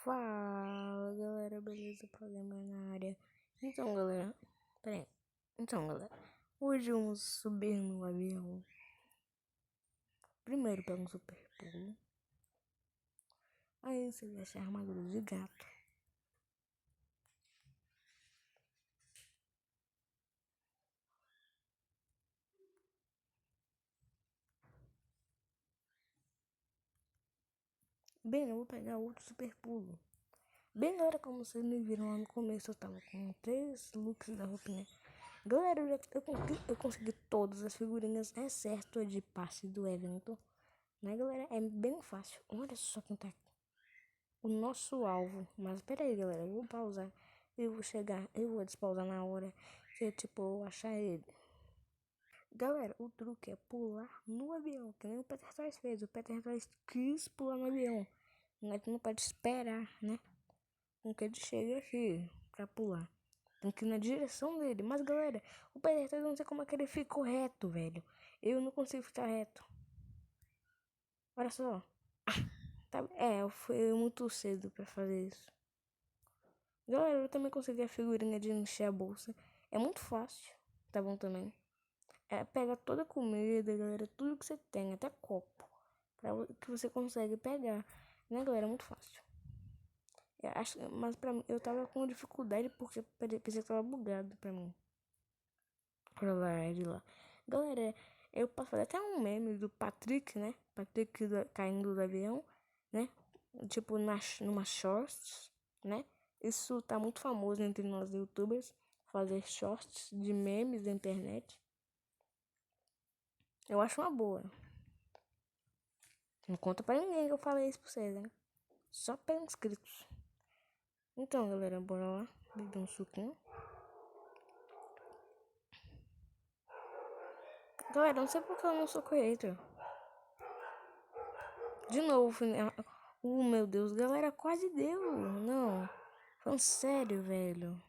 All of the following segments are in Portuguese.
Fala galera, beleza? Problema na área. Então galera, peraí. Então galera, hoje vamos subir no avião. Primeiro pega um super pulo. Aí você veste a armadura de gato. Bem, eu vou pegar outro super pulo. Bem galera, como vocês me viram lá no começo, eu tava com 3 looks da roupinha. Galera, eu consegui todas as figurinhas, exceto a de passe do evento. Né galera, é bem fácil. Olha só quem tá aqui. O nosso alvo. Mas pera aí, galera, eu vou pausar. Eu vou despausar na hora que tipo eu achar ele. Galera, o truque é pular no avião, que nem o Peter Toys fez. O Peter Toys quis pular no avião. Mas tu não pode esperar, né? Com que ele chegue aqui pra pular. Tem que ir na direção dele. Mas galera, o Peter Toys não sei como é que ele ficou reto, velho. Eu não consigo ficar reto. Olha só. Tá, foi muito cedo pra fazer isso. Galera, eu também consegui a figurinha de encher a bolsa. É muito fácil, tá bom também? Pega toda a comida, galera, tudo que você tem, até copo, que você consegue pegar, né, galera? É muito fácil. Mas pra mim, eu tava com dificuldade porque pensei que tava bugado pra mim. Pra lá, de lá. Galera, eu posso fazer até um meme do Patrick, né? Patrick caindo do avião, né? Tipo, numa shorts, né? Isso tá muito famoso entre nós youtubers. Fazer shorts de memes da internet. Eu acho uma boa. Não conta pra ninguém que eu falei isso pra vocês, né? Só pra inscritos. Então, galera, bora lá. Beber um suquinho. Galera, não sei porque eu não sou creator. De novo, meu Deus, galera, quase deu. Não. Falando sério, velho.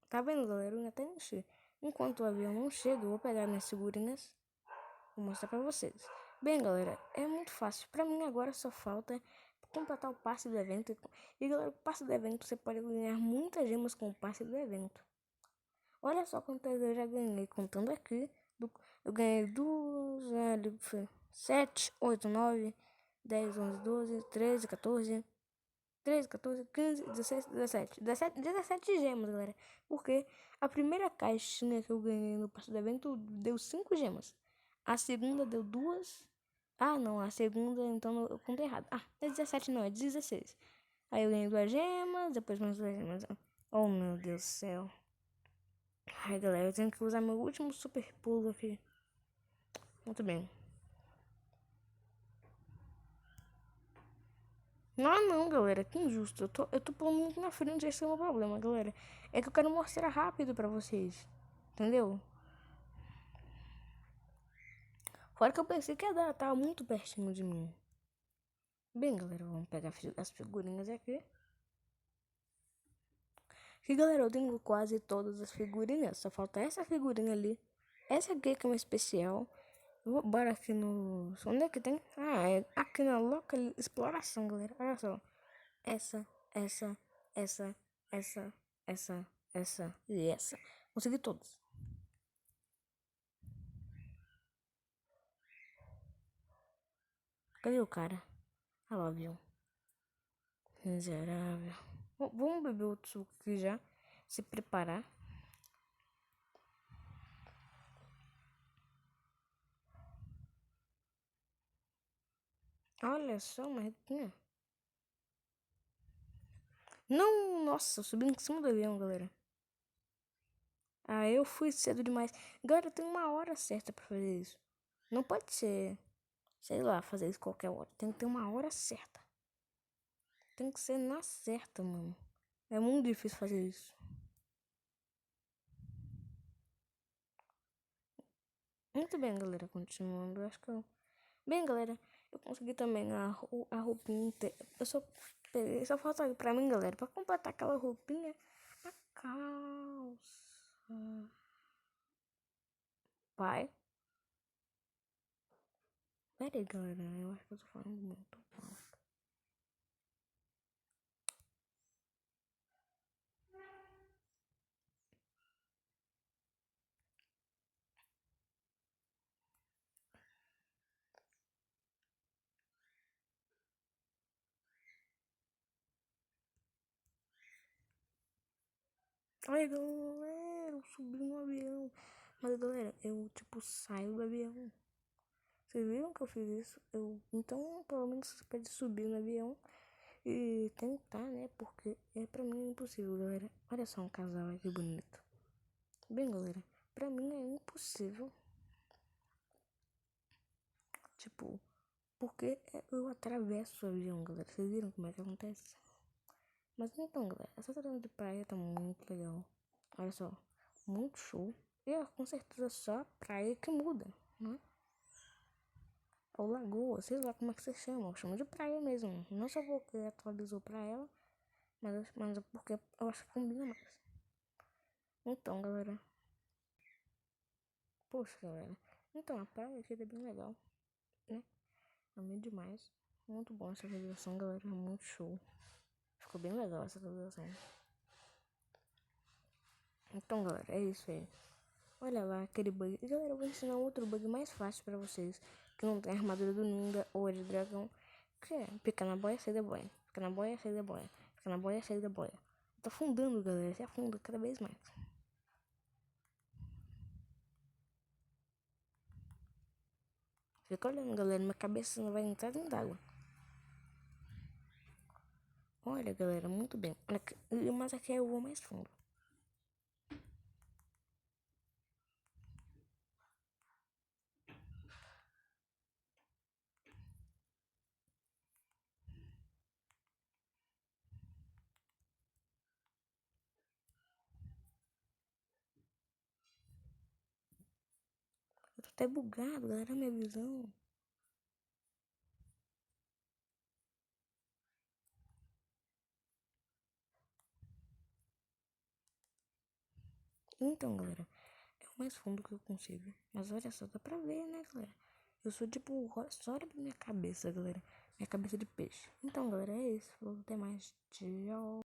Tá vendo, galera? Eu até enchi. Enquanto o avião não chega, eu vou pegar minhas figurinhas. Vou mostrar pra vocês. Bem, galera, é muito fácil. Pra mim agora só falta completar o passe do evento. E, galera, o passe do evento você pode ganhar muitas gemas com o passe do evento. Olha só quantas eu já ganhei. Contando aqui. Eu ganhei 2, 7, 8, 9, 10, 11, 12, 13, 14... 13, 14, 15, 16, 17. 17 gemas, galera. Porque a primeira caixinha que eu ganhei no passo do evento deu 5 gemas. A segunda deu 2. Ah, não. A segunda, então eu contei errado. Ah, é 17 não, é 16. Aí eu ganhei 2 gemas, depois mais 2 gemas. Oh, meu Deus do céu. Ai, galera, eu tenho que usar meu último super pulo aqui. Muito bem. Não, não, galera, que injusto. Eu tô pulando muito na frente, esse é o meu problema, galera. É que eu quero mostrar rápido pra vocês. Entendeu? Fora que eu pensei que ia dar, tava muito pertinho de mim. Bem, galera, vamos pegar as figurinhas aqui. Aqui, galera, eu tenho quase todas as figurinhas. Só falta essa figurinha ali. Essa aqui que é uma especial. Bora aqui no... Onde é que tem? Ah, é aqui na local exploração, galera. Olha só. Essa, essa, essa, essa e essa. Consegui todas. Cadê o cara? Ah lá, viu? Miserável. Vamos beber outro suco aqui já. Se preparar. Olha só, uma redinha. Não, nossa, eu subi em cima do avião, galera. Ah, eu fui cedo demais. Galera, tem uma hora certa pra fazer isso. Não pode ser, sei lá, fazer isso qualquer hora. Tem que ter uma hora certa. Tem que ser na certa, mano. É muito difícil fazer isso. Muito bem, galera. Continuando, acho que eu... Bem, galera, eu consegui também a roupinha inteira. Eu só peguei, só falta pra mim, galera, pra completar aquela roupinha, a calça. Pai. Pera aí, galera, eu acho que eu tô falando muito alto. Olha, galera, eu subi no avião. Mas, galera, eu, tipo, saio do avião. Vocês viram que eu fiz isso? Então, pelo menos você pode subir no avião e tentar, né? Porque pra mim é impossível, galera. Olha só um casal aqui bonito. Bem, galera, pra mim é impossível. Tipo, porque eu atravesso o avião, galera. Vocês viram como é que acontece? Mas então, galera, essa trilha de praia tá muito legal. Olha só, muito show. E com certeza só a praia que muda, né? Ou lagoa, sei lá como é que você chama. Eu chamo de praia mesmo. Não só porque atualizou pra ela, mas é porque eu acho que combina mais. Então, galera. Poxa, galera. Então, a praia aqui é bem legal, né? Amei demais. Muito bom essa gravação, galera. É muito show. Ficou bem legal essa gravação. Então, galera, é isso aí. Olha lá aquele bug. E, galera, eu vou ensinar outro bug mais fácil pra vocês. Que não tem armadura do ninja ou de dragão. Que é picar na boia, sair da boia. Fica na boia, sair da boia. Fica na boia, sair da boia. Tá afundando, galera. Se afunda cada vez mais. Fica olhando, galera. Minha cabeça não vai entrar dentro d'água. Olha, galera, muito bem. Mas aqui eu vou mais fundo. Eu tô até bugado, galera, minha visão. Então, galera, é o mais fundo que eu consigo. Mas olha só, dá pra ver, né, galera? Eu sou tipo, só olha pra minha cabeça, galera. Minha cabeça de peixe. Então, galera, é isso. Falou, até mais. Tchau.